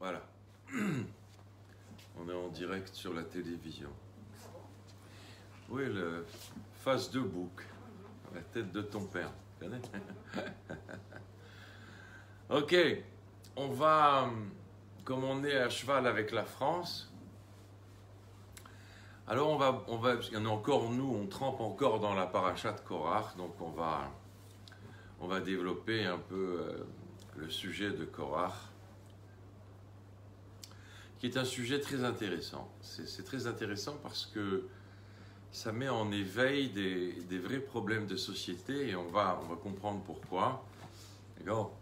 Voilà. On est en direct sur la télévision. Oui, le face de bouc, la tête de ton père. Tu connais? Ok, on va, comme on est à cheval avec la France, alors on va, parce qu'il y en a encore, nous, on trempe encore dans la paracha de Korach, donc on va développer un peu le sujet de Korach, qui est un sujet très intéressant. C'est très intéressant parce que ça met en éveil des vrais problèmes de société et on va comprendre pourquoi.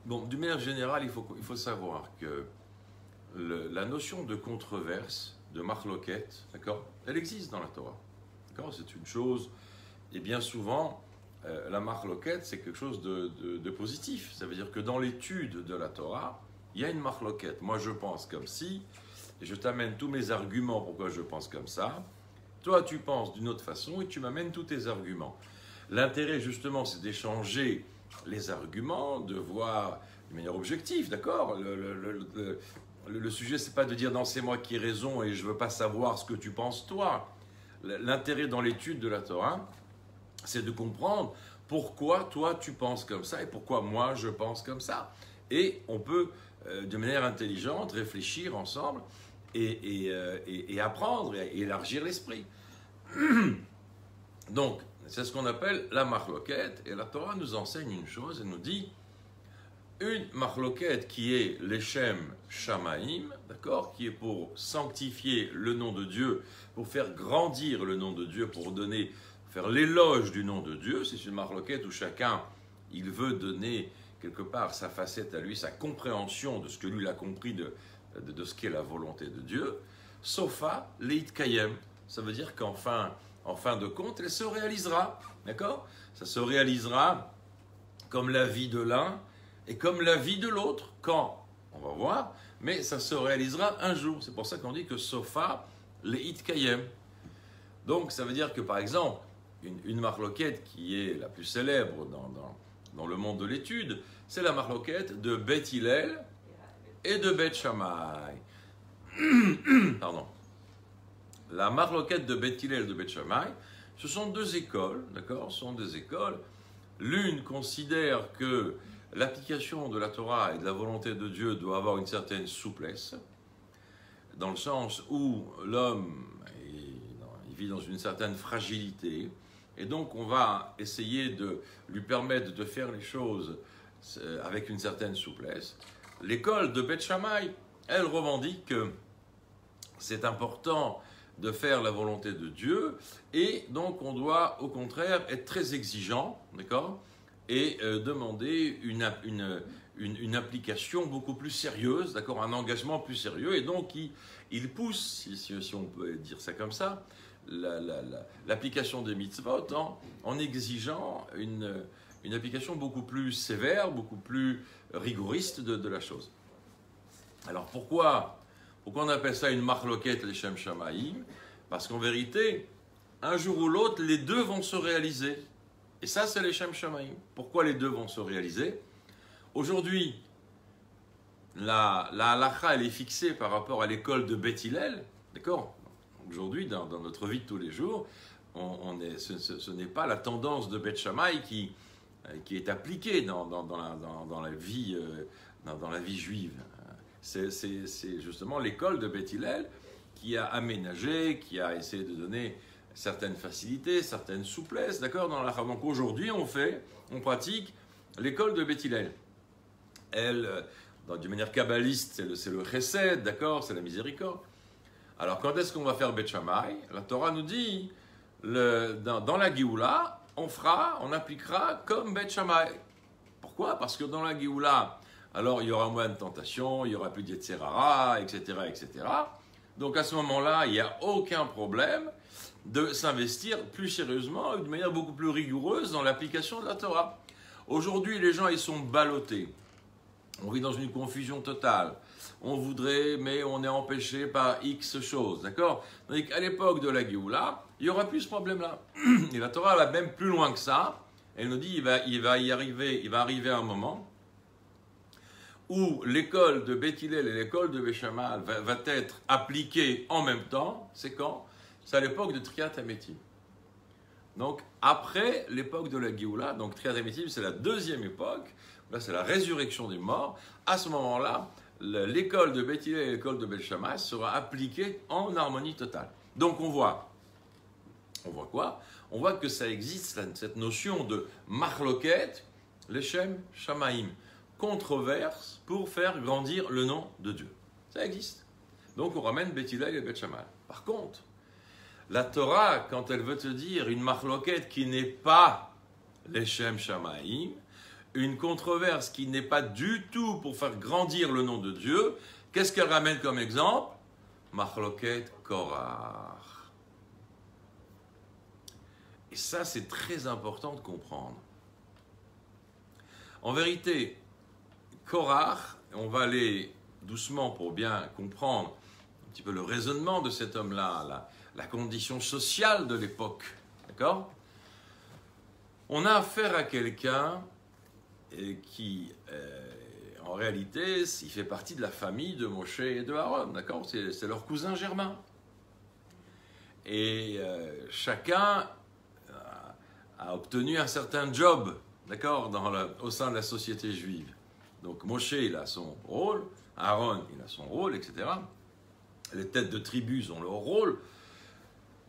Bon, d'une manière générale, il faut savoir que la notion de controverse, de marloquette, d'accord, elle existe dans la Torah. D'accord, c'est une chose, et bien souvent, la marloquette, c'est quelque chose de positif. Ça veut dire que dans l'étude de la Torah, il y a une marloquette. Moi, je pense comme si, et je t'amène tous mes arguments pourquoi je pense comme ça. Toi, tu penses d'une autre façon et tu m'amènes tous tes arguments. L'intérêt, justement, c'est d'échanger les arguments, de voir de manière objective, d'accord? Le sujet, c'est pas de dire non, c'est moi qui ai raison et je veux pas savoir ce que tu penses toi. L'intérêt dans l'étude de la Torah, c'est de comprendre pourquoi toi tu penses comme ça et pourquoi moi je pense comme ça. Et on peut, de manière intelligente, réfléchir ensemble et apprendre et élargir l'esprit. Donc, c'est ce qu'on appelle la marloquette, et la Torah nous enseigne une chose, elle nous dit une marloquette qui est l'Echem Shamaim, d'accord, qui est pour sanctifier le nom de Dieu, pour faire grandir le nom de Dieu, pour faire l'éloge du nom de Dieu. C'est une marloquette où chacun, il veut donner quelque part sa facette à lui, sa compréhension de ce que lui il a compris de ce qu'est la volonté de Dieu. Sofa leit kayem, ça veut dire qu'en fin de compte, elle se réalisera, d'accord? Ça se réalisera comme la vie de l'un et comme la vie de l'autre. Quand? On va voir, mais ça se réalisera un jour. C'est pour ça qu'on dit que Sofa leit kayem. Donc ça veut dire que par exemple, une marloquette qui est la plus célèbre dans le monde de l'étude, c'est la marloquette de Beth Hillel et de Beth Shammai. Pardon. La marloquette de Beth Hillel et de Beth Shammai, ce sont deux écoles, d'accord? Ce sont des écoles. L'une considère que l'application de la Torah et de la volonté de Dieu doit avoir une certaine souplesse, dans le sens où l'homme il vit dans une certaine fragilité, et donc on va essayer de lui permettre de faire les choses avec une certaine souplesse. L'école de Beth Shammai, elle revendique que c'est important de faire la volonté de Dieu, et donc on doit au contraire être très exigeant, d'accord, et demander une application beaucoup plus sérieuse, d'accord, un engagement plus sérieux, et donc il pousse, si on peut dire ça comme ça, l'application des mitzvot en exigeant une application beaucoup plus sévère, beaucoup plus rigoriste de la chose. Alors pourquoi on appelle ça une marloquette l'Echem Shamaim? Parce qu'en vérité, un jour ou l'autre, les deux vont se réaliser. Et ça, c'est l'Echem Shamaim. Pourquoi les deux vont se réaliser? Aujourd'hui, la halakha, elle est fixée par rapport à l'école de Beth Hillel. D'accord? Aujourd'hui, dans notre vie de tous les jours, ce n'est pas la tendance de Beth Shammai qui est appliquée dans la vie juive. C'est justement l'école de Beth Hillel qui a aménagé, qui a essayé de donner certaines facilités, certaines souplesses, d'accord, dans la halakha. Donc aujourd'hui, on pratique l'école de Beth Hillel. Elle, d'une manière kabbaliste, c'est le chesed, d'accord, c'est la miséricorde. Alors quand est-ce qu'on va faire Beth Shammai? La Torah nous dit, dans la Géoula, on appliquera comme Beth Shammai. Pourquoi? Parce que dans la Géoula, alors il y aura moins de tentation, il y aura plus d'Yetzer Hara, etc., etc. Donc à ce moment-là, il n'y a aucun problème de s'investir plus sérieusement, de manière beaucoup plus rigoureuse dans l'application de la Torah. Aujourd'hui, les gens, ils sont ballottés. On vit dans une confusion totale. On voudrait, mais on est empêché par X choses, d'accord? Donc à l'époque de la Géoula, il n'y aura plus ce problème-là. Et la Torah va même plus loin que ça. Elle nous dit, il va arriver un moment où l'école de Beth Hillel et l'école de Beth Shammai va être appliquée en même temps, c'est quand? C'est à l'époque de Triat Hametim. Donc, après l'époque de la Géoula, donc Triat Hametim, c'est la deuxième époque, là c'est la résurrection des morts. À ce moment-là, l'école de Beth Hillel et l'école de Beth Shammai sera appliquée en harmonie totale. Donc, on voit quoi? On voit que ça existe, cette notion de Machloket, Leshem Shamaim, controverse pour faire grandir le nom de Dieu. Ça existe. Donc on ramène Beth Hillel et Beth Shammai. Par contre, la Torah, quand elle veut te dire une Machloket qui n'est pas Leshem Shamaim, une controverse qui n'est pas du tout pour faire grandir le nom de Dieu, qu'est-ce qu'elle ramène comme exemple? Machloket Korach. Et ça, c'est très important de comprendre. En vérité, Korach, on va aller doucement pour bien comprendre un petit peu le raisonnement de cet homme-là, la condition sociale de l'époque. D'accord? On a affaire à quelqu'un qui, en réalité, il fait partie de la famille de Moshe et de Aaron. D'accord? C'est leur cousin germain. Et chacun a obtenu un certain job, d'accord, au sein de la société juive. Donc Moshe, il a son rôle, Aaron, il a son rôle, etc. Les têtes de tribus ont leur rôle,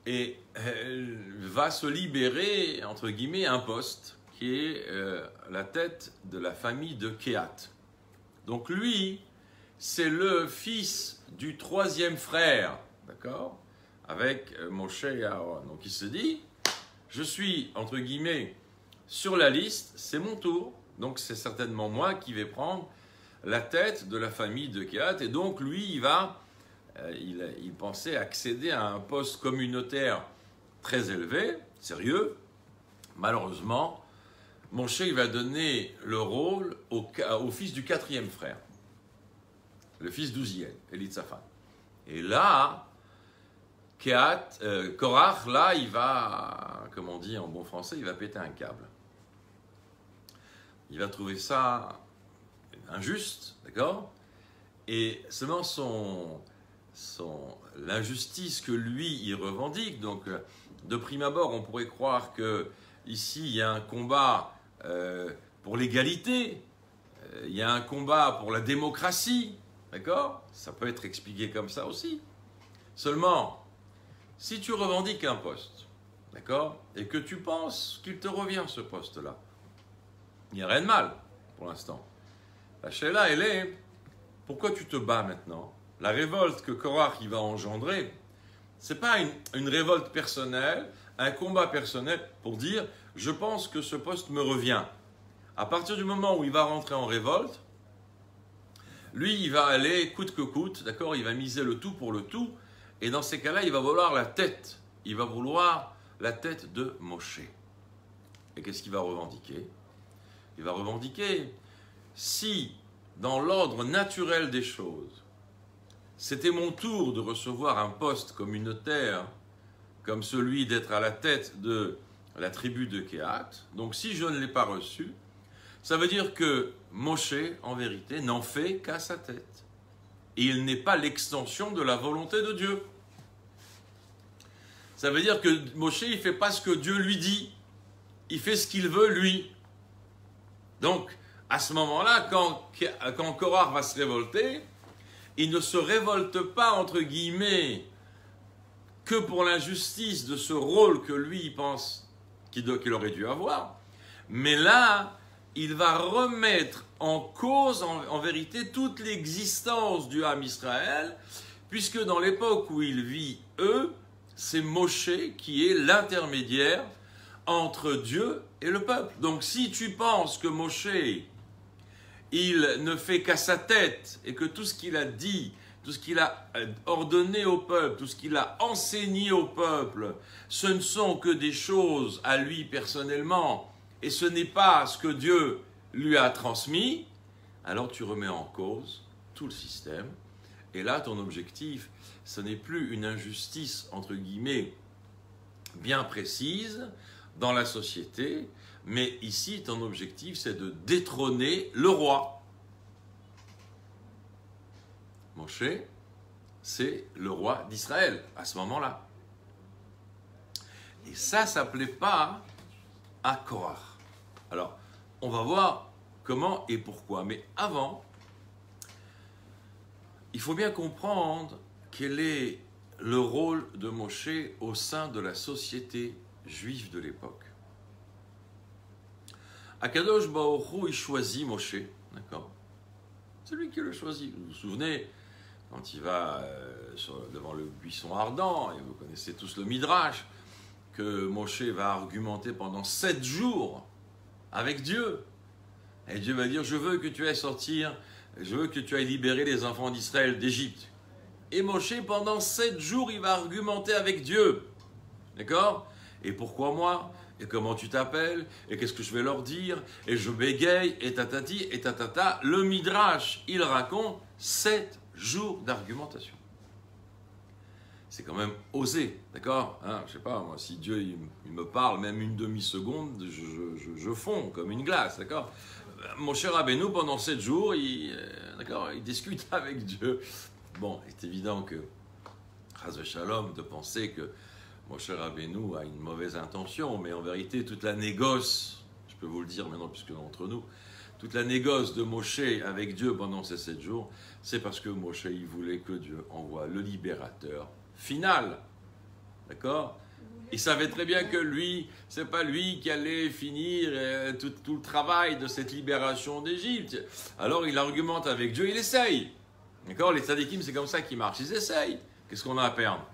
et va se libérer, entre guillemets, un poste qui est la tête de la famille de Kehat. Donc lui, c'est le fils du troisième frère, d'accord, avec Moshe et Aaron. Donc il se dit, je suis, entre guillemets, sur la liste, c'est mon tour. Donc c'est certainement moi qui vais prendre la tête de la famille de Kehat. Et donc lui, il pensait accéder à un poste communautaire très élevé, sérieux. Malheureusement, Moshe va donner le rôle au fils du quatrième frère, le fils d'Uziel, Elitzaphan. Et là, Korach, là, il va, comme on dit en bon français, il va péter un câble. Il va trouver ça injuste, d'accord? Et seulement l'injustice que lui, il revendique, donc de prime abord, on pourrait croire que ici, il y a un combat pour l'égalité, il y a un combat pour la démocratie, d'accord? Ça peut être expliqué comme ça aussi. Seulement, si tu revendiques un poste, d'accord, et que tu penses qu'il te revient ce poste-là, il n'y a rien de mal pour l'instant. La Sheila, elle est, pourquoi tu te bats maintenant? La révolte que Korach il va engendrer, ce n'est pas une révolte personnelle, un combat personnel pour dire, je pense que ce poste me revient. À partir du moment où il va rentrer en révolte, lui, il va aller coûte que coûte, d'accord, il va miser le tout pour le tout, et dans ces cas-là, il va vouloir la tête. Il va vouloir la tête de Moshe. Et qu'est-ce qu'il va revendiquer? Il va revendiquer, si dans l'ordre naturel des choses, c'était mon tour de recevoir un poste communautaire comme celui d'être à la tête de la tribu de Kehat, donc si je ne l'ai pas reçu, ça veut dire que Moshe, en vérité, n'en fait qu'à sa tête. Et il n'est pas l'extension de la volonté de Dieu. Ça veut dire que Moshe, il ne fait pas ce que Dieu lui dit. Il fait ce qu'il veut, lui. Donc, à ce moment-là, quand Korach va se révolter, il ne se révolte pas, entre guillemets, que pour l'injustice de ce rôle que lui, il pense qu'il aurait dû avoir. Mais là, il va remettre en cause, en vérité, toute l'existence du Ham Israël, puisque dans l'époque où il vit, c'est Moshe qui est l'intermédiaire entre Dieu et le peuple. Donc si tu penses que Moshe, il ne fait qu'à sa tête, et que tout ce qu'il a dit, tout ce qu'il a ordonné au peuple, tout ce qu'il a enseigné au peuple, ce ne sont que des choses à lui personnellement, et ce n'est pas ce que Dieu lui a transmis, alors tu remets en cause tout le système. Et là, ton objectif, ce n'est plus une injustice, entre guillemets, bien précise dans la société, mais ici, ton objectif, c'est de détrôner le roi. Moshe, c'est le roi d'Israël à ce moment-là. Et ça ne plaît pas à Korach. Alors, on va voir comment et pourquoi. Mais avant, il faut bien comprendre quel est le rôle de Moshe au sein de la société juive de l'époque. Akadosh Baruch Hu, il choisit Moshe, d'accord? C'est lui qui le choisit. Vous vous souvenez, quand il va devant le buisson ardent, et vous connaissez tous le Midrash, que Moshe va argumenter pendant 7 jours avec Dieu. Et Dieu va dire, je veux que tu ailles sortir, je veux que tu ailles libérer les enfants d'Israël d'Égypte. Et Moshe, pendant 7 jours, il va argumenter avec Dieu. D'accord? Et pourquoi moi? Et comment tu t'appelles? Et qu'est-ce que je vais leur dire? Et je bégaye, et tatati, et tatata. Le Midrash, il raconte 7 jours d'argumentation. C'est quand même osé, d'accord? Hein, je sais pas, moi, si Dieu il me parle même une demi-seconde, je fonds comme une glace, d'accord? Mon cher Rabbeinu, pendant 7 jours, il discute avec Dieu. Bon, c'est évident que, Chas v'Shalom, de penser que mon cher Rabbeinu a une mauvaise intention, mais en vérité, toute la négoce, je peux vous le dire maintenant, puisque entre nous, toute la négoce de Moshe avec Dieu pendant ces 7 jours, c'est parce que Moshe, il voulait que Dieu envoie le libérateur final. D'accord? Il savait très bien que lui, c'est pas lui qui allait finir tout le travail de cette libération d'Égypte. Alors il argumente avec Dieu, il essaye. D'accord? Les tzadikim, c'est comme ça qu'ils marchent, ils essayent. Qu'est-ce qu'on a à perdre?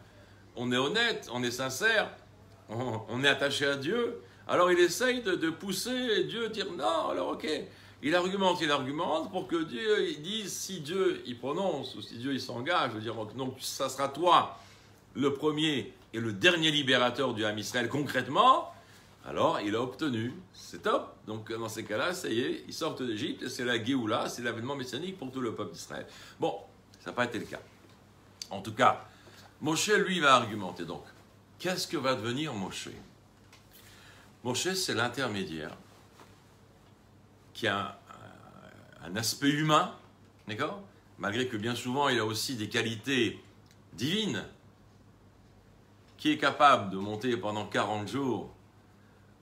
On est honnête, on est sincère, on est attaché à Dieu. Alors il essaye de pousser Dieu, dire non, alors ok. Il argumente pour que Dieu il dise, si Dieu il prononce, ou si Dieu il s'engage, de dire donc ça sera toi le premier et le dernier libérateur du Ham Israël concrètement, alors il a obtenu, c'est top. Donc dans ces cas-là, ça y est, ils sortent d'Égypte, et c'est la Géoula, c'est l'avènement messianique pour tout le peuple d'Israël. Bon, ça n'a pas été le cas. En tout cas, Moshe, lui, va argumenter. Donc, qu'est-ce que va devenir Moshe? Moshe, c'est l'intermédiaire qui a un aspect humain, d'accord? Malgré que bien souvent, il a aussi des qualités divines, qui est capable de monter pendant 40 jours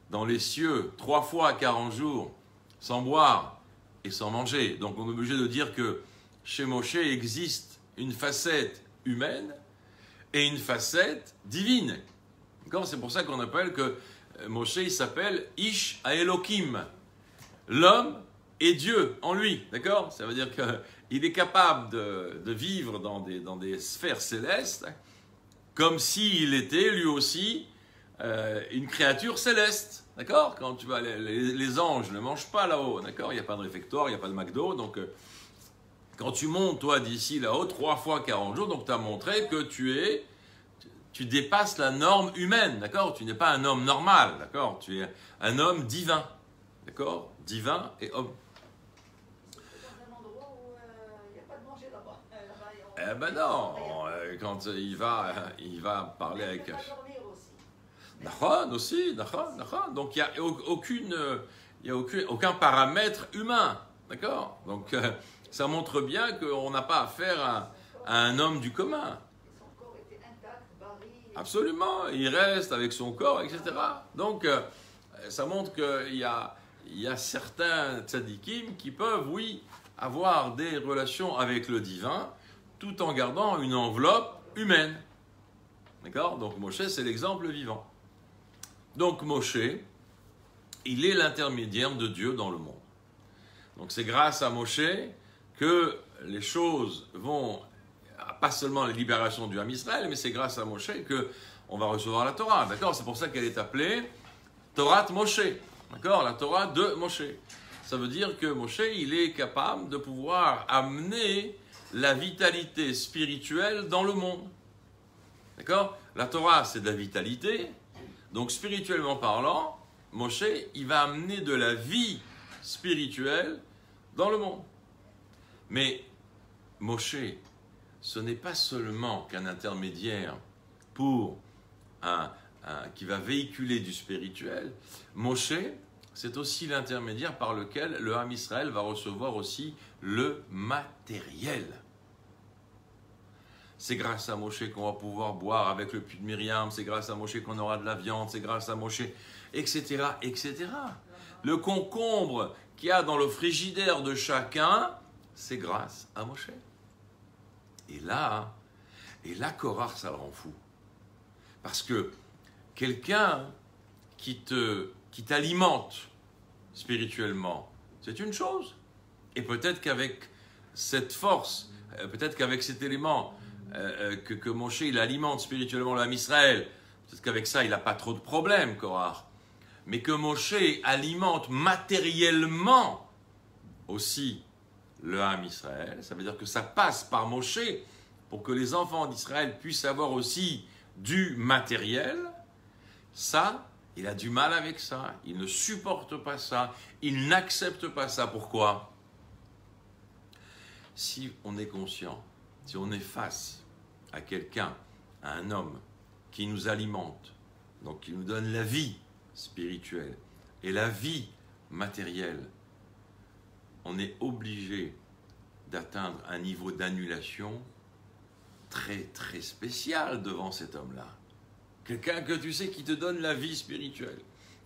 dans les cieux, 3 fois 40 jours, sans boire et sans manger. Donc on est obligé de dire que chez Moshe existe une facette humaine et une facette divine. C'est pour ça qu'on appelle que Moshe, il s'appelle Ish Haelokim, l'homme et Dieu en lui. D'accord? Ça veut dire qu'il est capable de vivre dans des sphères célestes, comme s'il était lui aussi une créature céleste, d'accord? Quand tu vas, les anges ne mangent pas là-haut, d'accord? Il n'y a pas de réfectoire, il n'y a pas de McDo, donc quand tu montes toi d'ici là-haut 3 fois 40 jours, donc tu as montré que tu dépasses la norme humaine, d'accord? Tu n'es pas un homme normal, d'accord? Tu es un homme divin, d'accord? Divin et homme. Eh ben non, quand il va parler avec... Nachon aussi, Nachon. Donc il n'y a aucun paramètre humain, d'accord? Donc ça montre bien qu'on n'a pas affaire à un homme du commun. Absolument, il reste avec son corps, etc. Donc ça montre qu'il y a certains tzadikim qui peuvent, oui, avoir des relations avec le divin, tout en gardant une enveloppe humaine. D'accord? Donc Moshe, c'est l'exemple vivant. Donc Moshe, il est l'intermédiaire de Dieu dans le monde. Donc c'est grâce à Moshe que les choses vont, pas seulement la libération du Ham Israël, mais c'est grâce à Moshe qu'on va recevoir la Torah. D'accord? C'est pour ça qu'elle est appelée Torah Moshe. D'accord? La Torah de Moshe. Ça veut dire que Moshe, il est capable de pouvoir amener la vitalité spirituelle dans le monde. D'accord? La Torah, c'est de la vitalité. Donc, spirituellement parlant, Moshe, il va amener de la vie spirituelle dans le monde. Mais Moshe, ce n'est pas seulement qu'un intermédiaire pour qui va véhiculer du spirituel. Moshe, c'est aussi l'intermédiaire par lequel le Ham Israël va recevoir aussi le matériel. c'est grâce à Moshe qu'on va pouvoir boire avec le puits de Myriam, c'est grâce à Moshe qu'on aura de la viande, c'est grâce à Moshe, etc., etc. Le concombre qu'il y a dans le frigidaire de chacun, c'est grâce à Moshe. Et là, Korach, ça le rend fou. Parce que quelqu'un qui t'alimente spirituellement, c'est une chose. Et peut-être qu'avec cette force, peut-être qu'avec cet élément que Moshe, il alimente spirituellement l'âme Israël, peut-être qu'avec ça, il n'a pas trop de problèmes, Korach. Mais que Moshe alimente matériellement aussi le âme Israël, ça veut dire que ça passe par Moshe pour que les enfants d'Israël puissent avoir aussi du matériel. Ça, il a du mal avec ça, il ne supporte pas ça, il n'accepte pas ça. Pourquoi ? Si on est conscient, si on est face à quelqu'un, à un homme qui nous alimente, donc qui nous donne la vie spirituelle et la vie matérielle, on est obligé d'atteindre un niveau d'annulation très très spécial devant cet homme-là. Quelqu'un que tu sais qui te donne la vie spirituelle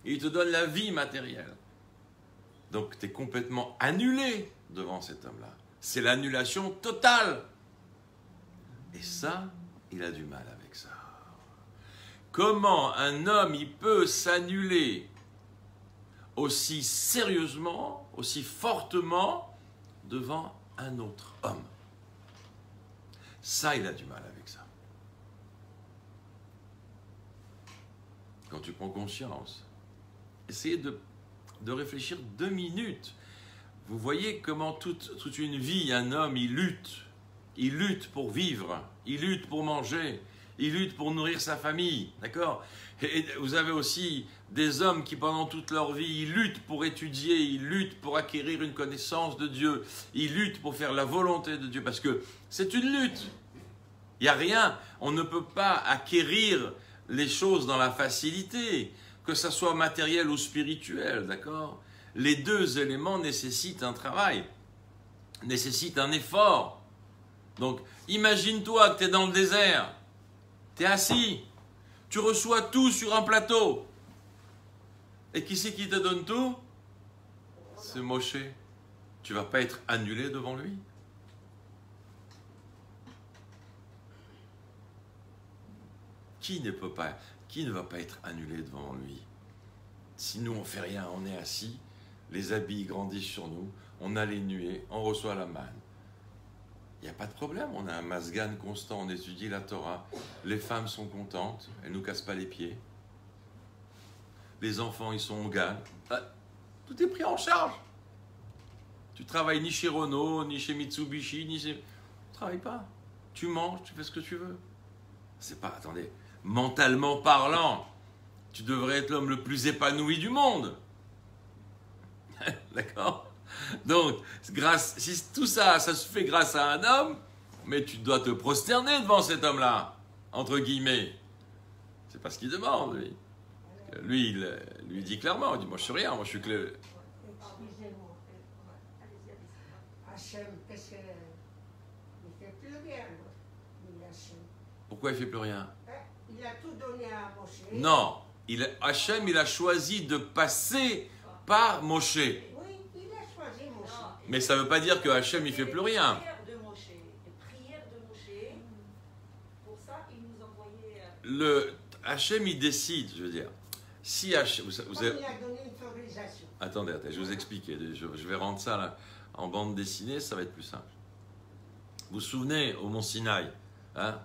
et il te donne la vie matérielle. Donc tu es complètement annulé devant cet homme-là. C'est l'annulation totale. Et ça, il a du mal avec ça. Comment un homme il peut s'annuler aussi sérieusement, aussi fortement devant un autre homme? Ça, il a du mal avec ça. Quand tu prends conscience, essayez de réfléchir 2 minutes. Vous voyez comment toute une vie, un homme, il lutte pour vivre, il lutte pour manger, il lutte pour nourrir sa famille, d'accord ? Et vous avez aussi des hommes qui pendant toute leur vie, ils luttent pour étudier, ils luttent pour acquérir une connaissance de Dieu, ils luttent pour faire la volonté de Dieu, parce que c'est une lutte. Il n'y a rien, on ne peut pas acquérir les choses dans la facilité, que ça soit matériel ou spirituel, d'accord ? Les deux éléments nécessitent un travail, nécessitent un effort. Donc, imagine-toi que tu es dans le désert, tu es assis, tu reçois tout sur un plateau. Et qui c'est qui te donne tout? C'est Moshe. Tu ne vas pas être annulé devant lui? Qui ne va pas être annulé devant lui? Si nous on ne fait rien, on est assis, les habits grandissent sur nous, on a les nuées, on reçoit la manne. Il n'y a pas de problème, on a un masgan constant, on étudie la Torah, les femmes sont contentes, elles ne nous cassent pas les pieds. Les enfants, ils sont au GAN. Tout est pris en charge. Tu travailles ni chez Renault, ni chez Mitsubishi, ni chez... Tu ne travailles pas. Tu manges, tu fais ce que tu veux. C'est pas... Attendez, mentalement parlant, tu devrais être l'homme le plus épanoui du monde. D'accord? Donc, si tout ça, ça se fait grâce à un homme, mais tu dois te prosterner devant cet homme-là, entre guillemets. C'est pas ce qu'il demande, lui. Lui, il dit clairement, il dit, moi je suis rien, moi je suis que... Excusez-moi. Hachem, qu'est-ce qu'il ne fait plus rien, Hachem. Pourquoi il ne fait plus rien? Il a tout donné à Moshe. Non, Hachem, il a choisi de passer par Moshe. Oui, il a choisi Moshe. Mais ça ne veut pas dire que Hachem, il ne fait plus rien. Les prières de Moshe, pour ça, il nous envoyait... Hachem, il décide, je veux dire. Si Hachem... Il a donné une autorisation. Attendez, je vais vous expliquer. Je vais rendre ça là, en bande dessinée, ça va être plus simple. Vous vous souvenez, au Mont Sinaï, hein,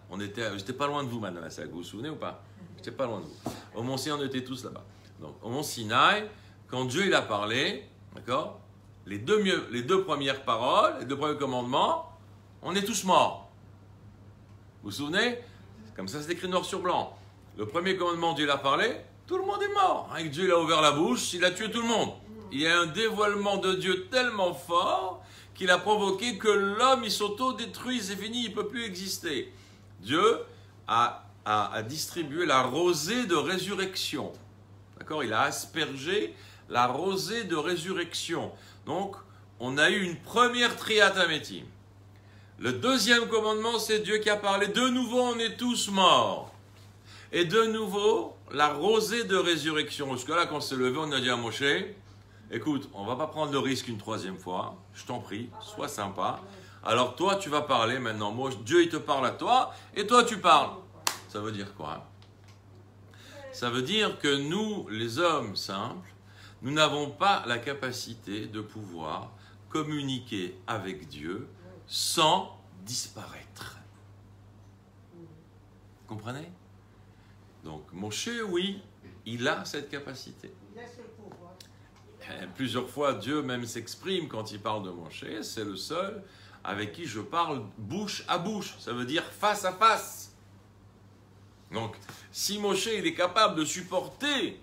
j'étais pas loin de vous, Madame Assag, vous vous souvenez ou pas? J'étais pas loin de vous. Au Mont Sinaï, on était tous là-bas. Donc, au Mont Sinaï, quand Dieu il a parlé, d'accord, les deux premières paroles, les 2 premiers commandements, on est tous morts. Vous vous souvenez? Comme ça, c'est écrit noir sur blanc. Le premier commandement, Dieu l'a parlé, tout le monde est mort. Avec Dieu, il a ouvert la bouche, il a tué tout le monde. Il y a un dévoilement de Dieu tellement fort qu'il a provoqué que l'homme, il s'auto-détruit, c'est fini, il ne peut plus exister. Dieu a distribué la rosée de résurrection. D'accord? Il a aspergé la rosée de résurrection. Donc, on a eu une première triatamétime. Le deuxième commandement, c'est Dieu qui a parlé. De nouveau, on est tous morts. Et de nouveau, la rosée de résurrection. Parce que là, quand on s'est levé, on a dit à Moshe, écoute, on va pas prendre le risque une troisième fois. Je t'en prie, sois sympa. Alors toi, tu vas parler maintenant. Moi, Dieu, il te parle à toi, et toi, tu parles. Ça veut dire quoi? Ça veut dire que nous, les hommes simples, nous n'avons pas la capacité de pouvoir communiquer avec Dieu sans disparaître. Vous comprenez? Donc, Moshe, oui, il a cette capacité. Il a ce pouvoir. Plusieurs fois, Dieu même s'exprime quand il parle de Moshe. C'est le seul avec qui je parle bouche à bouche. Ça veut dire face à face. Donc, si Moshe il est capable de supporter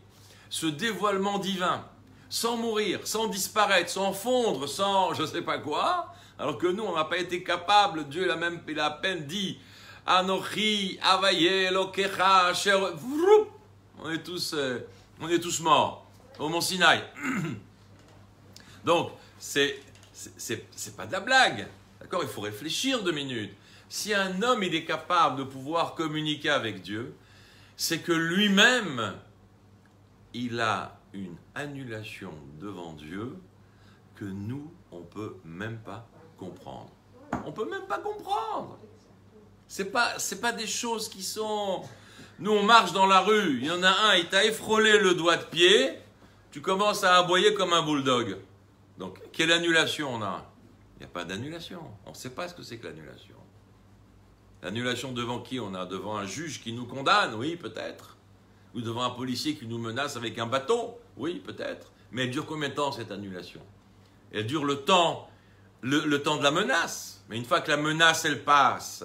ce dévoilement divin, sans mourir, sans disparaître, sans fondre, sans je ne sais pas quoi, alors que nous, on n'a pas été capable, Dieu il a à peine dit « Anochi, Avaye, Elokecha, Asher... » On est tous morts au Mont Sinaï. Donc, c'est pas de la blague. D'accord? Il faut réfléchir 2 minutes. Si un homme il est capable de pouvoir communiquer avec Dieu, c'est que lui-même, il a une annulation devant Dieu que nous, on ne peut même pas comprendre. On ne peut même pas comprendre. C'est pas des choses qui sont... Nous, on marche dans la rue, il y en a un, il t'a effrôlé le doigt de pied, tu commences à aboyer comme un bulldog. Donc, quelle annulation on a? Il n'y a pas d'annulation. On ne sait pas ce que c'est que l'annulation. L'annulation devant qui on a? Devant un juge qui nous condamne? Oui, peut-être. Ou devant un policier qui nous menace avec un bâton? Oui, peut-être. Mais elle dure combien de temps, cette annulation? Elle dure le temps de la menace. Mais une fois que la menace, elle passe,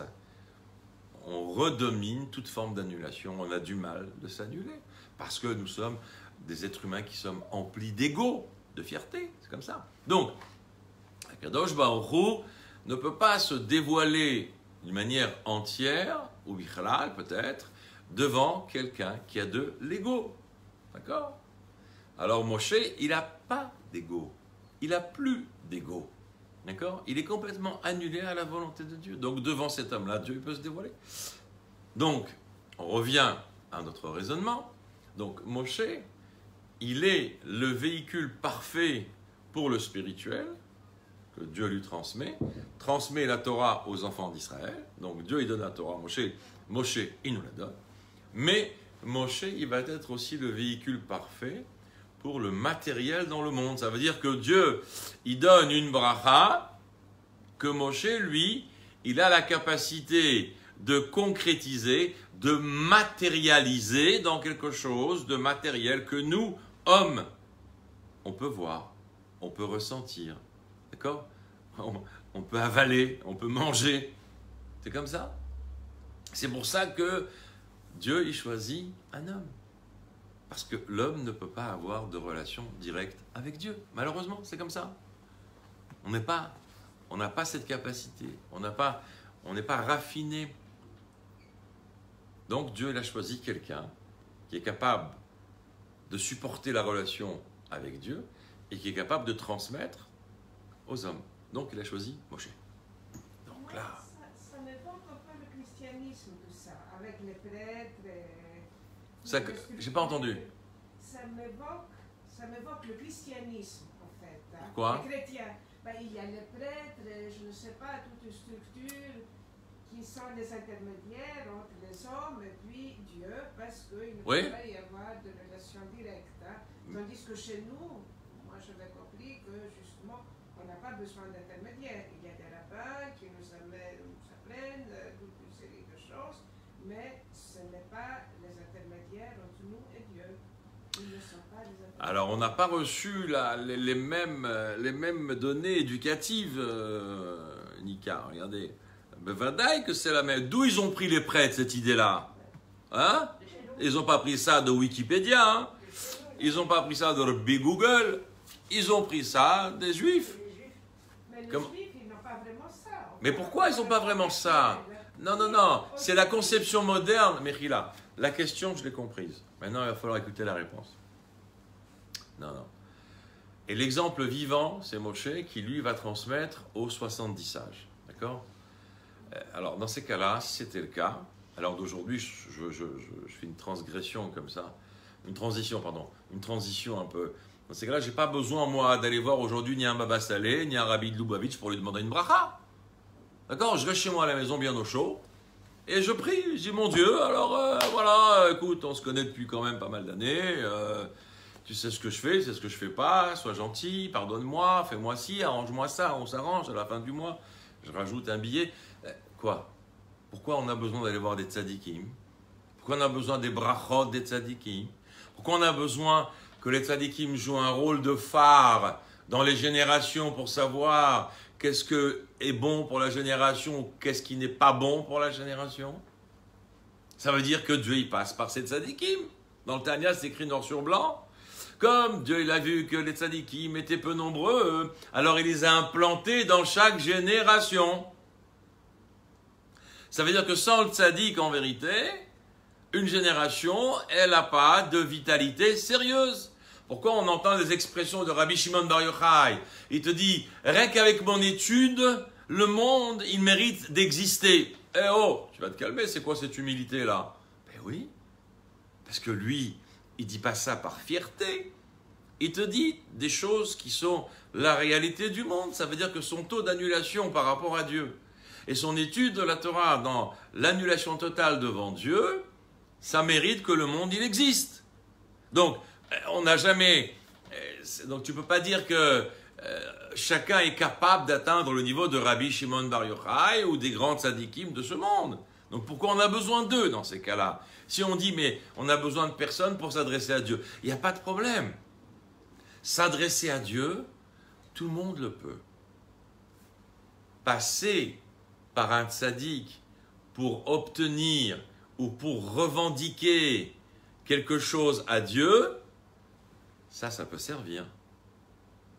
on redomine toute forme d'annulation. On a du mal de s'annuler. Parce que nous sommes des êtres humains qui sommes emplis d'ego, de fierté. C'est comme ça. Donc, Akadosh Baruch Hu ne peut pas se dévoiler d'une manière entière, ou bichlal peut-être, devant quelqu'un qui a de l'ego. D'accord? Alors Moshe, il n'a pas d'ego. Il n'a plus d'ego. D'accord? Il est complètement annulé à la volonté de Dieu. Donc devant cet homme-là, Dieu peut se dévoiler. Donc, on revient à notre raisonnement. Donc Moshe, il est le véhicule parfait pour le spirituel, que Dieu lui transmet la Torah aux enfants d'Israël. Donc Dieu, il donne la Torah à Moshe. Moshe, il nous la donne. Mais Moshe, il va être aussi le véhicule parfait pour le matériel dans le monde. Ça veut dire que Dieu, il donne une bracha que Moshe, lui, il a la capacité de concrétiser, de matérialiser dans quelque chose de matériel que nous, hommes, on peut voir, on peut ressentir. D'accord? On peut avaler, on peut manger. C'est comme ça. C'est pour ça que Dieu, il choisit un homme. Parce que l'homme ne peut pas avoir de relation directe avec Dieu. Malheureusement, c'est comme ça. On n'a pas cette capacité. On n'est pas raffiné. Donc Dieu, il a choisi quelqu'un qui est capable de supporter la relation avec Dieu et qui est capable de transmettre aux hommes. Donc il a choisi Moshe. Donc là... Ça m'évoque un peu le christianisme, tout ça, avec les prêtres. J'ai pas entendu. Ça m'évoque le christianisme, en fait. Hein. Pourquoi? Les chrétiens. Il y a les prêtres, je ne sais pas, toute une structure qui sont des intermédiaires entre les hommes et puis Dieu, parce qu'il ne peut pas y avoir de relation directe. Hein. Tandis que chez nous, moi j'avais compris que justement, on n'a pas besoin d'intermédiaires. Il y a des rabbins qui nous apprennent toute une série de choses, mais ce n'est pas les intermédiaires entre nous et Dieu. Ils ne sont pas les intermédiaires. Alors, on n'a pas reçu les mêmes données éducatives, Nika. Regardez. Bevadaï que c'est la même. D'où ils ont pris les prêtres, cette idée-là? Hein? Ils n'ont pas pris ça de Wikipédia. Hein? Ils n'ont pas pris ça de Big Google. Ils ont pris ça des Juifs. Mais les Juifs, ils n'ont pas vraiment ça. Mais pourquoi ils n'ont pas vraiment ça? Non. C'est la conception moderne, Mechila. La question, je l'ai comprise. Maintenant, il va falloir écouter la réponse. Non. Et l'exemple vivant, c'est Moshe qui, lui, va transmettre aux 70 sages. D'accord? Alors, dans ces cas-là, si c'était le cas, alors d'aujourd'hui, je fais une transgression comme ça, une transition un peu. Dans ces cas-là, je n'ai pas besoin, moi, d'aller voir aujourd'hui ni un Baba Salé, ni un Rabbi de Lubavitch pour lui demander une bracha. D'accord? Je reste chez moi à la maison bien au chaud, et je prie, je dis, mon Dieu, alors voilà, écoute, on se connaît depuis quand même pas mal d'années, tu sais ce que je fais, tu sais ce que je fais pas, sois gentil, pardonne-moi, fais-moi ci, arrange-moi ça, on s'arrange à la fin du mois, je rajoute un billet. Quoi? Pourquoi on a besoin d'aller voir des tzadikim? Pourquoi on a besoin des brachot des tzadikim? Pourquoi on a besoin que les tzadikim jouent un rôle de phare dans les générations pour savoir qu'est-ce que est bon pour la génération, qu'est-ce qui n'est pas bon pour la génération? Ça veut dire que Dieu il passe par ces tzadikim. Dans le Tanya, c'est écrit noir sur blanc. Comme Dieu il a vu que les tzadikim étaient peu nombreux, alors il les a implantés dans chaque génération. Ça veut dire que sans le tzadik, en vérité, une génération, elle n'a pas de vitalité sérieuse. Pourquoi on entend des expressions de Rabbi Shimon Bar Yochai? Il te dit, rien qu'avec mon étude, le monde, il mérite d'exister. Eh oh, tu vas te calmer, c'est quoi cette humilité-là? Ben oui, parce que lui, il ne dit pas ça par fierté. Il te dit des choses qui sont la réalité du monde. Ça veut dire que son taux d'annulation par rapport à Dieu et son étude de la Torah dans l'annulation totale devant Dieu, ça mérite que le monde, il existe. Donc, on n'a jamais... Donc, tu ne peux pas dire que chacun est capable d'atteindre le niveau de Rabbi Shimon Bar Yochai ou des grands tzadikim de ce monde. Donc, pourquoi on a besoin d'eux dans ces cas-là? Si on dit, mais on a besoin de personne pour s'adresser à Dieu, il n'y a pas de problème. S'adresser à Dieu, tout le monde le peut. Passer par un tzaddik pour obtenir ou pour revendiquer quelque chose à Dieu, ça peut servir.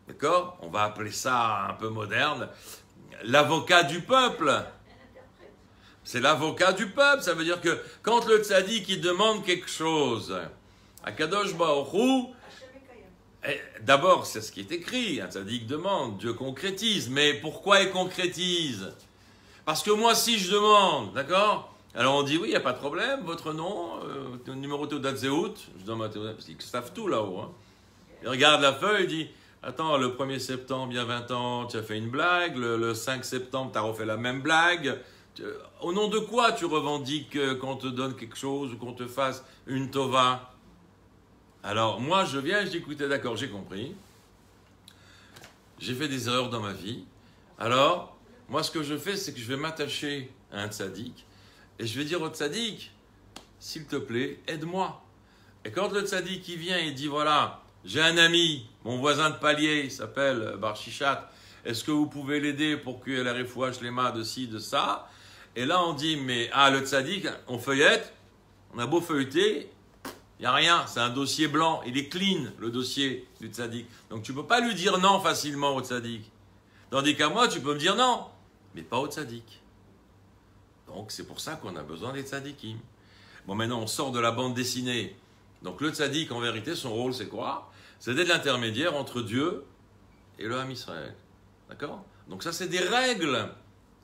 D'accord? On va appeler ça un peu moderne, l'avocat du peuple. C'est l'avocat du peuple, ça veut dire que quand le tzaddik il demande quelque chose à Kadosh Baruch Hu, d'abord c'est ce qui est écrit, un tzaddik demande, Dieu concrétise, mais pourquoi il concrétise? Parce que moi si je demande, d'accord? Alors on dit oui, il n'y a pas de problème, votre nom, numéro de Teudat Zehut, je donne ma Teudat, parce qu'ils savent tout là-haut. Hein. Il regarde la feuille, il dit, attends, le 1er septembre, il y a 20 ans, tu as fait une blague, le 5 septembre, tu as refait la même blague. Au nom de quoi tu revendiques qu'on te donne quelque chose ou qu'on te fasse une tova? Alors moi je viens et je dis, écoutez, d'accord, j'ai compris. J'ai fait des erreurs dans ma vie. Alors, moi ce que je fais, c'est que je vais m'attacher à un tzaddik et je vais dire au tzaddik, s'il te plaît, aide-moi. Et quand le tzaddik il vient et dit, voilà, j'ai un ami, mon voisin de palier, il s'appelle Bar Shichat, est-ce que vous pouvez l'aider pour qu'il ait la refouach lema de ci, de ça? Et là, on dit, mais le tzaddik, on feuillette, on a beau feuilleter, il n'y a rien, c'est un dossier blanc, il est clean, le dossier du tzaddik. Donc, tu ne peux pas lui dire non facilement au tzaddik. Tandis qu'à moi, tu peux me dire non, mais pas au tzaddik. Donc, c'est pour ça qu'on a besoin des tzaddikim. Bon, maintenant, on sort de la bande dessinée. Donc, le tzaddik, en vérité, son rôle, c'est quoi? C'est d'être l'intermédiaire entre Dieu et le Ham Israël. D'accord? Donc, ça, c'est des règles.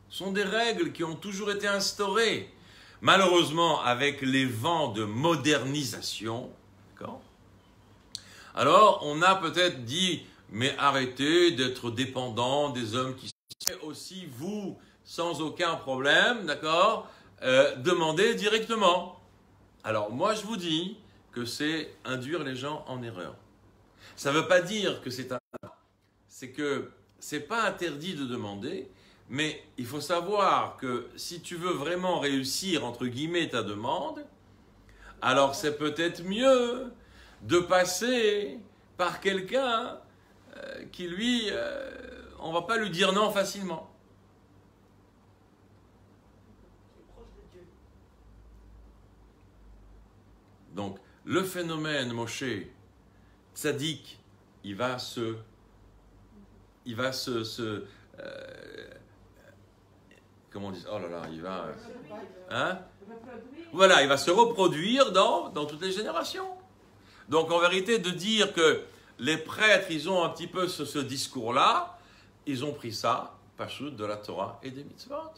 Ce sont des règles qui ont toujours été instaurées. Malheureusement, avec les vents de modernisation, d'accord? Alors, on a peut-être dit, mais arrêtez d'être dépendant des hommes qui sont aussi, vous, sans aucun problème, d'accord, demandez directement. Alors, moi, je vous dis que c'est induire les gens en erreur. Ça ne veut pas dire que c'est que c'est pas interdit de demander, mais il faut savoir que si tu veux vraiment réussir, entre guillemets, ta demande, alors c'est peut-être mieux de passer par quelqu'un qui, lui, on ne va pas lui dire non facilement. Donc, le phénomène Moshe, tzaddik, il va se comment on dit? Oh là là, il va... Hein? Voilà, il va se reproduire dans toutes les générations. Donc en vérité, de dire que les prêtres, ils ont un petit peu ce discours-là, ils ont pris ça, Pashut, de la Torah et des mitzvot.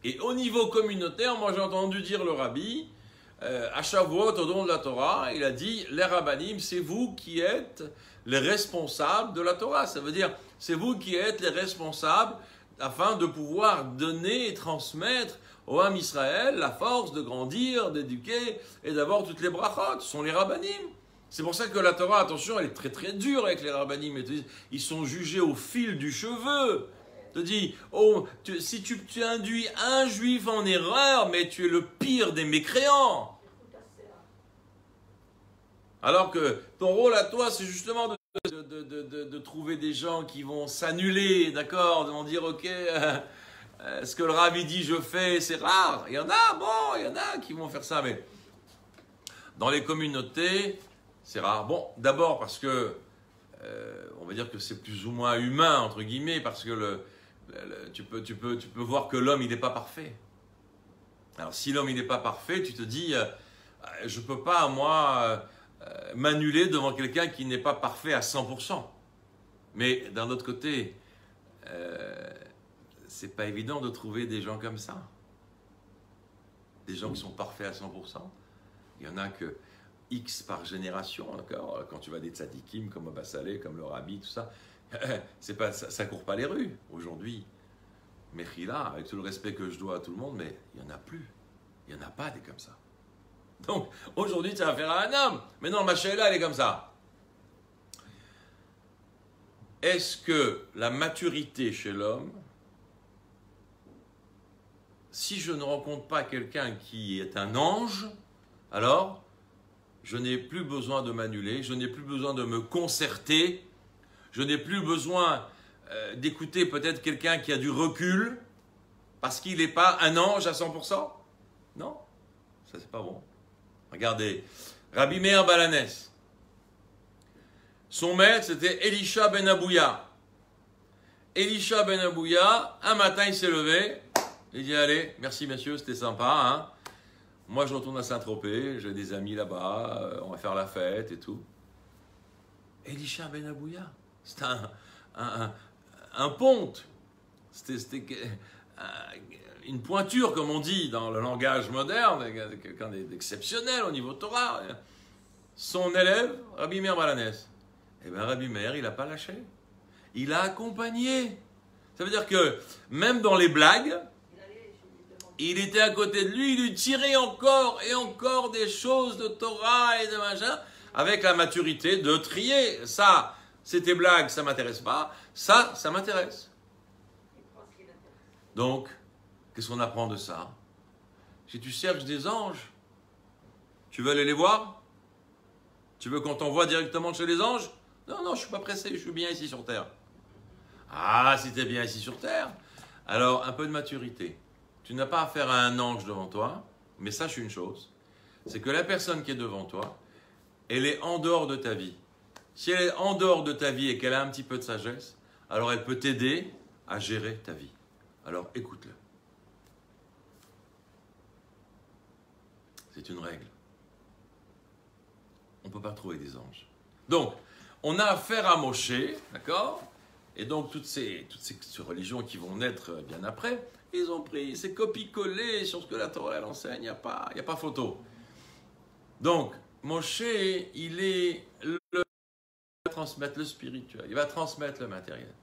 Et au niveau communautaire, moi j'ai entendu dire le rabbi, à Shavuot, au don de la Torah, il a dit, les rabbanim, c'est vous qui êtes les responsables de la Torah. Ça veut dire, c'est vous qui êtes les responsables afin de pouvoir donner et transmettre au Ham Israël la force de grandir, d'éduquer et d'avoir toutes les brachot. Ce sont les rabbanim. C'est pour ça que la Torah, attention, elle est très très dure avec les rabbanim. Ils sont jugés au fil du cheveu. Te dit, oh, si tu induis un juif en erreur, mais tu es le pire des mécréants. Alors que ton rôle à toi, c'est justement de trouver des gens qui vont s'annuler, d'accord, de vont dire, ok, ce que le rabbi dit, je fais, c'est rare. Il y en a qui vont faire ça, mais dans les communautés, c'est rare. Bon, d'abord parce que, on va dire que c'est plus ou moins humain, entre guillemets, parce que tu peux voir que l'homme, il n'est pas parfait. Alors, si l'homme, il n'est pas parfait, tu te dis, je ne peux pas, moi, m'annuler devant quelqu'un qui n'est pas parfait à 100%. Mais d'un autre côté, c'est pas évident de trouver des gens comme ça. Des gens qui sont parfaits à 100%. Il y en a que X par génération, d'accord. Quand tu vas des tzadikim comme Abba Saleh, comme le Rabbi, tout ça, ça court pas les rues aujourd'hui. Mechila, avec tout le respect que je dois à tout le monde, mais il n'y en a plus. Il n'y en a pas des comme ça. Donc, aujourd'hui, tu as affaire à un homme. Mais non, ma chéla, elle est comme ça. Est-ce que la maturité chez l'homme, si je ne rencontre pas quelqu'un qui est un ange, alors je n'ai plus besoin de m'annuler, je n'ai plus besoin de me concerter, je n'ai plus besoin d'écouter peut-être quelqu'un qui a du recul, parce qu'il n'est pas un ange à 100%. Non, ça c'est pas bon. Regardez, Rabbi Meir Balanès, son maître c'était Elisha ben Abouya. Elisha ben Abouya, un matin il s'est levé, il dit allez, merci messieurs, c'était sympa, hein. Moi je retourne à Saint-Tropez, j'ai des amis là-bas, on va faire la fête et tout. Elisha ben Abouya, c'était un ponte, c'était une pointure, comme on dit dans le langage moderne, quelqu'un d'exceptionnel au niveau Torah. Son élève, Rabbi Meir Balanès, eh bien Rabbi Meir, il n'a pas lâché. Il a accompagné. Ça veut dire que même dans les blagues, il était à côté de lui, il lui tirait encore et encore des choses de Torah et de machin, avec la maturité de trier. Ça, c'est tes blagues, ça ne m'intéresse pas. Ça m'intéresse. Donc, qu'est-ce qu'on apprend de ça? Si tu cherches des anges, tu veux aller les voir? Tu veux qu'on t'envoie directement chez les anges? Non, je ne suis pas pressé, je suis bien ici sur Terre. Ah, si tu es bien ici sur Terre, alors un peu de maturité. Tu n'as pas affaire à un ange devant toi, mais sache une chose, c'est que la personne qui est devant toi, elle est en dehors de ta vie. Si elle est en dehors de ta vie et qu'elle a un petit peu de sagesse, alors elle peut t'aider à gérer ta vie. Alors écoute-le. C'est une règle. On ne peut pas trouver des anges. Donc, on a affaire à Moshe, d'accord? Et donc, toutes ces religions qui vont naître bien après, ils ont pris ces copies-collées sur ce que la Torah elle enseigne, il n'y a pas photo. Donc, Moshe, il va transmettre le spirituel, il va transmettre le matériel.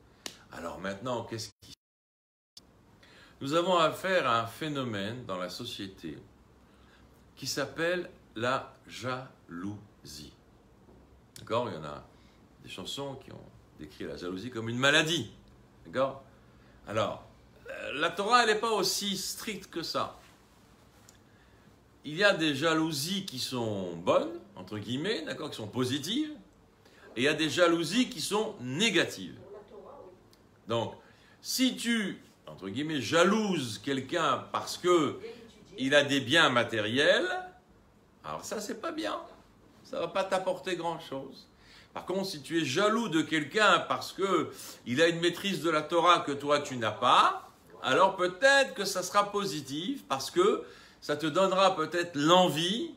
Alors maintenant, qu'est-ce qui se passe? Nous avons affaire à un phénomène dans la société qui s'appelle la jalousie. D'accord? Il y en a des chansons qui ont décrit la jalousie comme une maladie. D'accord? Alors, la Torah, elle n'est pas aussi stricte que ça. Il y a des jalousies qui sont bonnes, entre guillemets, d'accord, qui sont positives, et il y a des jalousies qui sont négatives. Donc, si tu, entre guillemets, jalouses quelqu'un parce que il a des biens matériels, alors ça, c'est pas bien. Ça ne va pas t'apporter grand-chose. Par contre, si tu es jaloux de quelqu'un parce qu'il a une maîtrise de la Torah que toi, tu n'as pas, alors peut-être que ça sera positif parce que ça te donnera peut-être l'envie,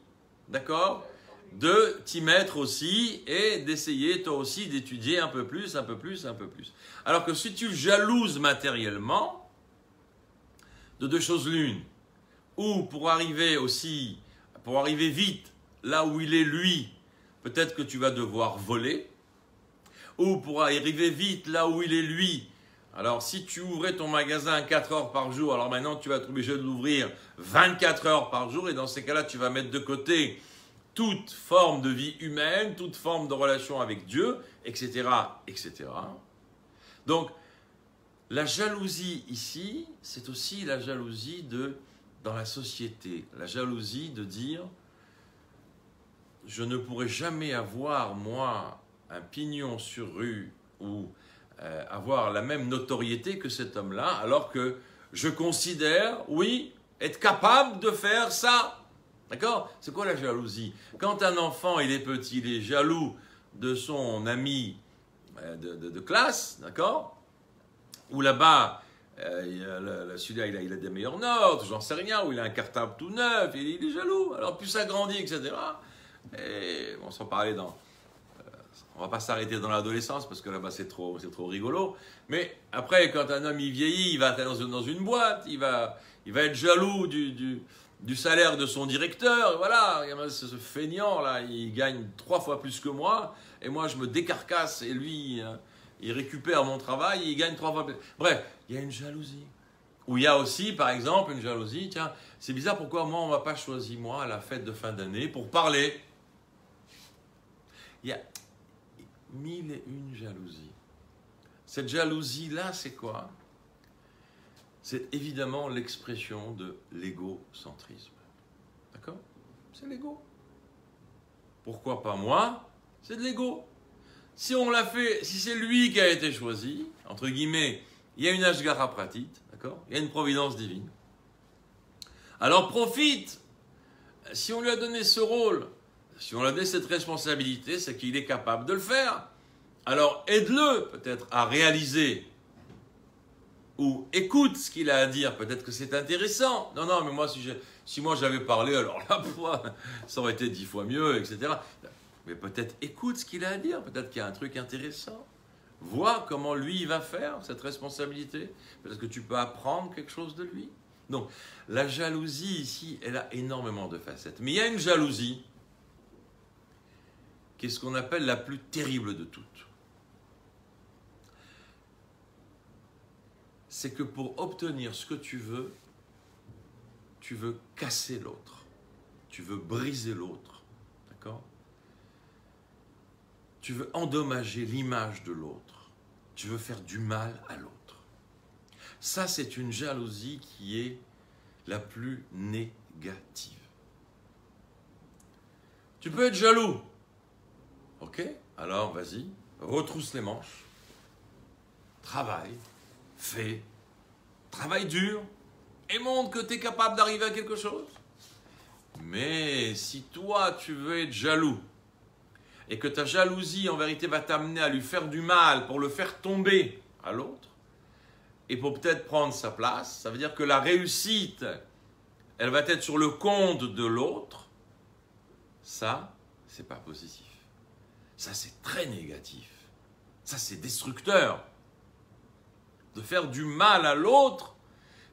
d'accord, de t'y mettre aussi et d'essayer toi aussi d'étudier un peu plus, un peu plus, un peu plus. Alors que si tu jalouses matériellement, de deux choses l'une. Ou pour arriver vite là où il est lui, peut-être que tu vas devoir voler. Ou pour arriver vite là où il est lui, alors si tu ouvrais ton magasin 4 heures par jour, alors maintenant tu vas être obligé de l'ouvrir 24 heures par jour, et dans ces cas-là tu vas mettre de côté toute forme de vie humaine, toute forme de relation avec Dieu, etc., etc. Donc, la jalousie ici, c'est aussi la jalousie dans la société. La jalousie de dire, je ne pourrai jamais avoir, moi, un pignon sur rue ou avoir la même notoriété que cet homme-là, alors que je considère, oui, être capable de faire ça. D'accord? C'est quoi la jalousie? Quand un enfant, il est petit, il est jaloux de son ami de classe, d'accord? Ou là-bas, celui-là, il a des meilleures notes, j'en sais rien, ou il a un cartable tout neuf, il est jaloux. Alors plus ça grandit, etc. Et on s'en parlait on va pas s'arrêter dans l'adolescence, parce que là-bas c'est trop rigolo. Mais après, quand un homme il vieillit, il va être dans une boîte, il va être jaloux du salaire de son directeur, et voilà, ce feignant là, il gagne 3 fois plus que moi, et moi je me décarcasse, et lui, il récupère mon travail, et il gagne 3 fois plus. Bref, il y a une jalousie. Ou il y a aussi, par exemple, une jalousie, tiens, c'est bizarre, pourquoi moi on ne m'a pas choisi, moi, à la fête de fin d'année, pour parler. Il y a 1001 jalousies. Cette jalousie-là, c'est quoi? C'est évidemment l'expression de l'égocentrisme. D'accord? C'est l'ego. Pourquoi pas moi? C'est de l'ego. Si on l'a fait, si c'est lui qui a été choisi, entre guillemets, il y a une Ashgara Pratit, d'accord? Il y a une providence divine. Alors profite. Si on lui a donné ce rôle, si on lui a donné cette responsabilité, c'est qu'il est capable de le faire. Alors aide-le peut-être à réaliser, ou écoute ce qu'il a à dire, peut-être que c'est intéressant. Non, mais moi, si moi j'avais parlé, alors là, ça aurait été 10 fois mieux, etc. Mais peut-être écoute ce qu'il a à dire, peut-être qu'il y a un truc intéressant. Vois comment lui, il va faire cette responsabilité. Peut-être que tu peux apprendre quelque chose de lui. Donc, la jalousie ici, elle a énormément de facettes. Mais il y a une jalousie qui est ce qu'on appelle la plus terrible de toutes. C'est que pour obtenir ce que tu veux casser l'autre. Tu veux briser l'autre. D'accord? Tu veux endommager l'image de l'autre. Tu veux faire du mal à l'autre. Ça, c'est une jalousie qui est la plus négative. Tu peux être jaloux. Ok? Alors, vas-y, retrousse les manches. Travaille. Fais, travaille dur et montre que tu es capable d'arriver à quelque chose. Mais si toi, tu veux être jaloux et que ta jalousie, en vérité, va t'amener à lui faire du mal pour le faire tomber à l'autre et pour peut-être prendre sa place, ça veut dire que la réussite, elle va être sur le compte de l'autre. Ça, c'est pas positif. Ça, c'est très négatif. Ça, c'est destructeur. De faire du mal à l'autre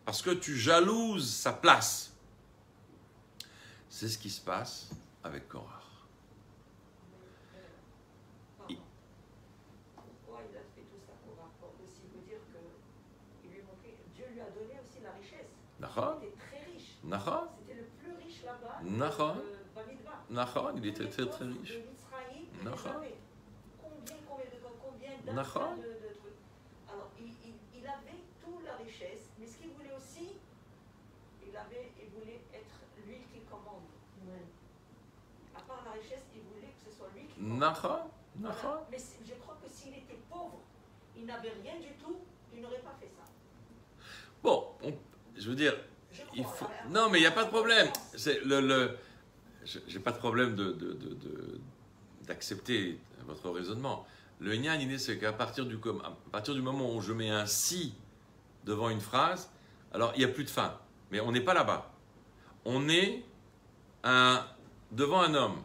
parce que tu jalouses sa place. C'est ce qui se passe avec Korach. Pourquoi il a fait tout ça, Korach? Aussi veut dire que Dieu lui a donné aussi la richesse. Nahon. Il était très riche. Nahon. C'était le plus riche là-bas. Nahon. Nahon, il était très très riche. Nahon. Combien Nahon. Alors, il avait toute la richesse, mais ce qu'il voulait aussi, il voulait être lui qui commande. À part la richesse, il voulait que ce soit lui qui commande. Nahon. Voilà. Mais je crois que s'il était pauvre, il n'avait rien du tout, il n'aurait pas fait ça. Bon, je veux dire, il faut... Non, mais il n'y a pas de problème. C'est j'ai pas de problème d'accepter votre raisonnement. Le Inyan, c'est qu'à partir du moment où je mets un si devant une phrase, alors il n'y a plus de fin. Mais on n'est pas là-bas. On est devant un homme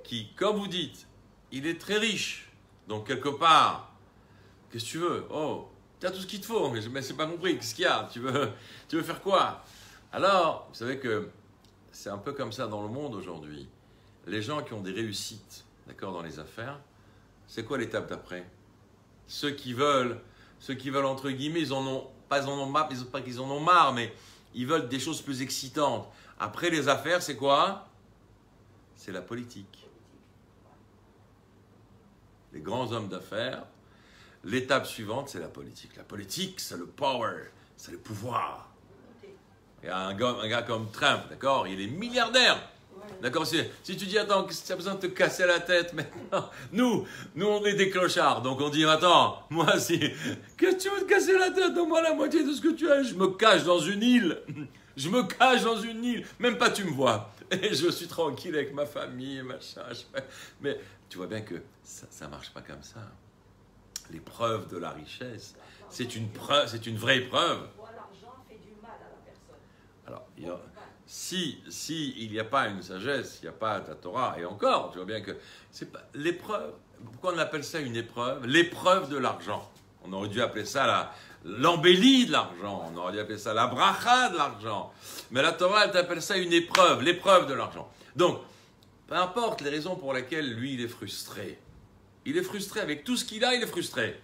qui, comme vous dites, il est très riche. Donc quelque part, qu'est-ce que tu veux? Oh, tu as tout ce qu'il te faut, mais c'est pas compris, qu'est-ce qu'il y a, tu veux faire quoi? Alors, vous savez que c'est un peu comme ça dans le monde aujourd'hui. Les gens qui ont des réussites, d'accord, dans les affaires, c'est quoi l'étape d'après? Ceux qui veulent entre guillemets, ils en ont pas qu'ils en ont marre, mais ils veulent des choses plus excitantes. Après les affaires, c'est quoi? C'est la politique. Les grands hommes d'affaires, l'étape suivante, c'est la politique. La politique, c'est le power, c'est le pouvoir. Il y a un gars comme Trump, d'accord, il est milliardaire. D'accord, si tu dis, attends, tu as besoin de te casser la tête maintenant. Nous, on est des clochards. Donc on dit, attends, moi, si. Qu'est-ce que tu veux te casser la tête? Donne-moi la moitié de ce que tu as. Je me cache dans une île. Je me cache dans une île. Même pas tu me vois. Et je suis tranquille avec ma famille, machin. Mais tu vois bien que ça marche pas comme ça. L'épreuve de la richesse, c'est une vraie preuve. L'argent fait du mal à la personne. Alors, il n'y a pas une sagesse, il n'y a pas la Torah, et encore, tu vois bien que c'est pas l'épreuve. Pourquoi on appelle ça une épreuve? L'épreuve de l'argent. On aurait dû appeler ça l'embellie de l'argent. On aurait dû appeler ça la bracha de l'argent. Mais la Torah, elle t'appelle ça une épreuve, l'épreuve de l'argent. Donc, peu importe les raisons pour lesquelles lui, il est frustré. Il est frustré avec tout ce qu'il a, il est frustré.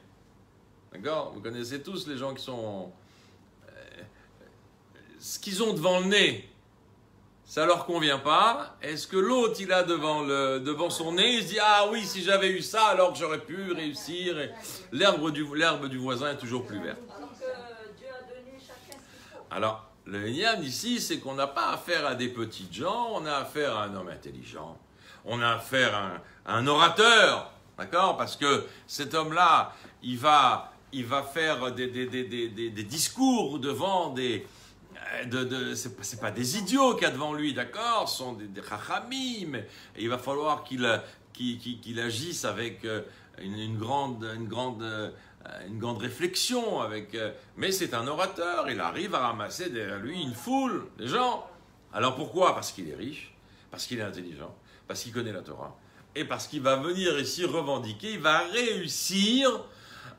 D'accord? Vous connaissez tous les gens qui sont... ce qu'ils ont devant le nez, ça leur convient pas. Est-ce que l'autre, il a devant son nez, il se dit, ah oui, si j'avais eu ça, alors que j'aurais pu réussir. L'herbe du voisin est toujours plus verte. Alors que Dieu a donné chacun ce qu'il faut. Alors, le Inyan ici, c'est qu'on n'a pas affaire à des petites gens, on a affaire à un homme intelligent. On a affaire à un orateur, d'accord? Parce que cet homme-là, il va faire des discours devant des... c'est pas des idiots qu'il y a devant lui, d'accord? Ce sont des chachamim. Et il va falloir qu'il agisse avec une grande réflexion. Mais c'est un orateur, il arrive à ramasser derrière lui une foule de gens. Alors pourquoi? Parce qu'il est riche, parce qu'il est intelligent, parce qu'il connaît la Torah, et parce qu'il va venir ici revendiquer, il va réussir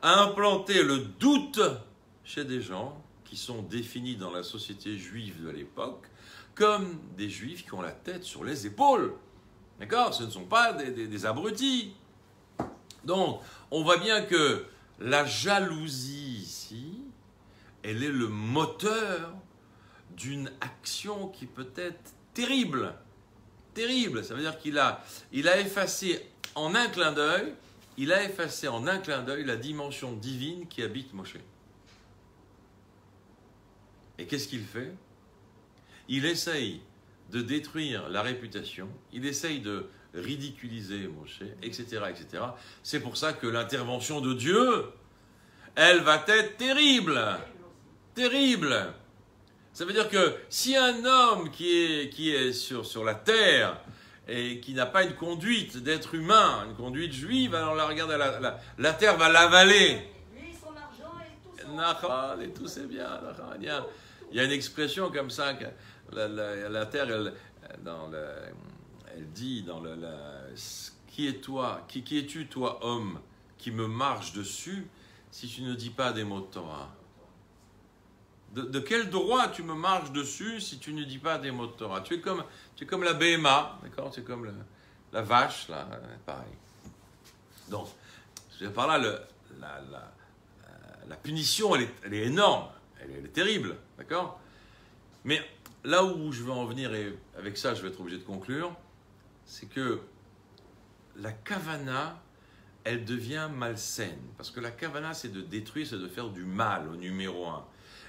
à implanter le doute chez des gens qui sont définis dans la société juive de l'époque comme des juifs qui ont la tête sur les épaules. D'accord? Ce ne sont pas des abrutis. Donc, on voit bien que la jalousie ici, elle est le moteur d'une action qui peut être terrible. Terrible. Ça veut dire qu'il a effacé en un clin d'œil, la dimension divine qui habite Moshe. Et qu'est-ce qu'il fait? Il essaye de détruire la réputation, il essaye de ridiculiser Moshe, etc., etc. C'est pour ça que l'intervention de Dieu, elle va être terrible. Terrible. Ça veut dire que si un homme qui est sur la terre et qui n'a pas une conduite d'être humain, une conduite juive, alors la terre va l'avaler. Lui, son argent et tout Nachal, et tout c'est bien. Il y a une expression comme ça que la terre, elle dit qui es-tu toi homme qui me marche dessus si tu ne dis pas des mots de Torah? De quel droit tu me marches dessus si tu ne dis pas des mots de Torah? Tu es comme la BMA, d'accord? Tu es comme la vache, là, pareil. Donc, par là, la punition, elle est énorme, elle est terrible, d'accord? Mais là où je veux en venir, et avec ça je vais être obligé de conclure, c'est que la kavana, elle devient malsaine. Parce que la kavana, c'est de détruire, c'est de faire du mal au numéro un.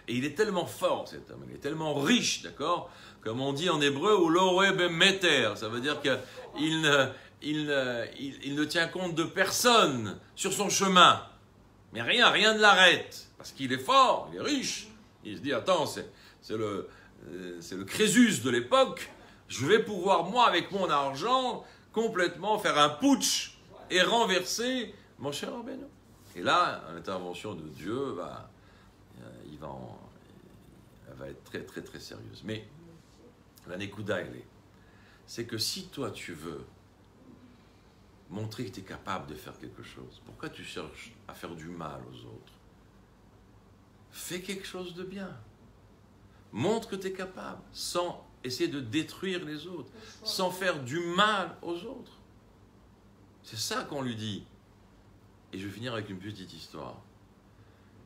Et il est tellement fort, cet homme, il est tellement riche, d'accord? Comme on dit en hébreu, ou l'oreb meter, ça veut dire qu'il ne tient compte de personne sur son chemin. Mais rien ne l'arrête, parce qu'il est fort, il est riche. Il se dit, attends, c'est le Crésus de l'époque, je vais pouvoir, moi, avec mon argent, complètement faire un putsch et renverser mon cher Rabbeinu. Et là, l'intervention de Dieu elle va être très très très sérieuse. Mais la Nekuda, c'est que si toi tu veux montrer que tu es capable de faire quelque chose, pourquoi tu cherches à faire du mal aux autres? fais quelque chose de bien. Montre que tu es capable, sans essayer de détruire les autres, sans faire du mal aux autres. C'est ça qu'on lui dit. Et je vais finir avec une petite histoire.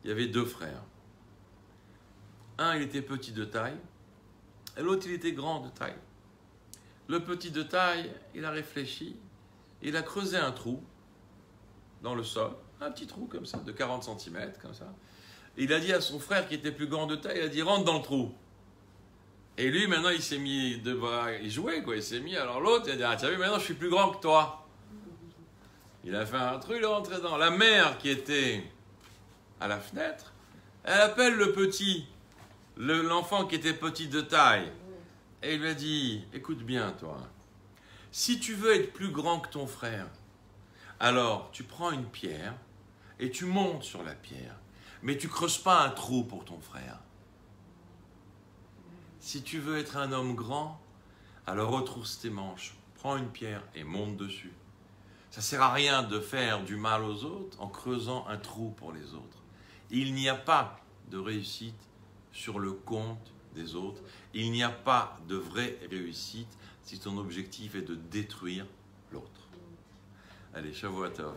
Il y avait 2 frères. Un, il était petit de taille, et l'autre, il était grand de taille. Le petit de taille, il a réfléchi, il a creusé un trou dans le sol, un petit trou comme ça, de 40 cm, comme ça. Et il a dit à son frère qui était plus grand de taille, il a dit, rentre dans le trou. Et lui, maintenant, il s'est mis il jouait, quoi, il s'est mis, alors l'autre, il a dit, ah, tu as vu, maintenant, je suis plus grand que toi. Il a fait un truc, il est rentré dedans. La mère qui était à la fenêtre, elle appelle le petit, l'enfant qui était petit de taille, et il lui a dit, écoute bien, toi, si tu veux être plus grand que ton frère, alors tu prends une pierre et tu montes sur la pierre, mais tu creuses pas un trou pour ton frère. Si tu veux être un homme grand, alors retrousse tes manches, prends une pierre et monte dessus. Ça ne sert à rien de faire du mal aux autres en creusant un trou pour les autres. Il n'y a pas de réussite sur le compte des autres. Il n'y a pas de vraie réussite si ton objectif est de détruire l'autre. Allez, Shavuot Tov.